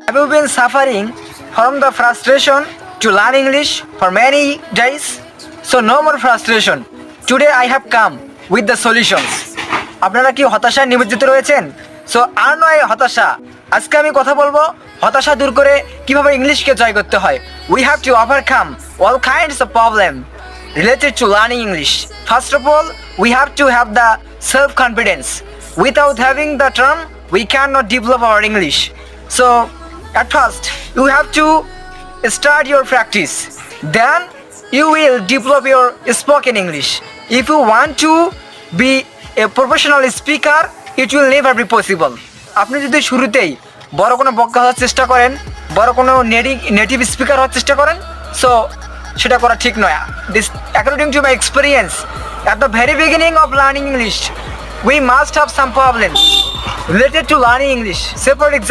Have you been suffering from the frustration to learn English for many days? So no more frustration. Today I have come with the solutions. আপনারা কি হতাশায় নিমজ্জিত রয়েছেন? So আর নয় হতাশা। আজকে আমি কথা বলবো হতাশা দূর করে কিভাবে ইংলিশকে জয় করতে হয়। We have to overcome all kinds of problem related to learning English. First of all, we have to have the self-confidence. Without having the term, we cannot develop our English. So at first, you have to start your practice. Then you will develop your spoken English. If you want to be a professional speaker, it will never be possible. আপনি যদি শুরুতেই বড় কোনো বক্তা হওয়ার চেষ্টা করেন, বড় কোনো নেটিভ স্পিকার হওয়ার চেষ্টা করেন, সো সেটা করা ঠিক নয়। This according to my experience, at the very beginning of learning English, we must have some problems related to learning English. Say for example,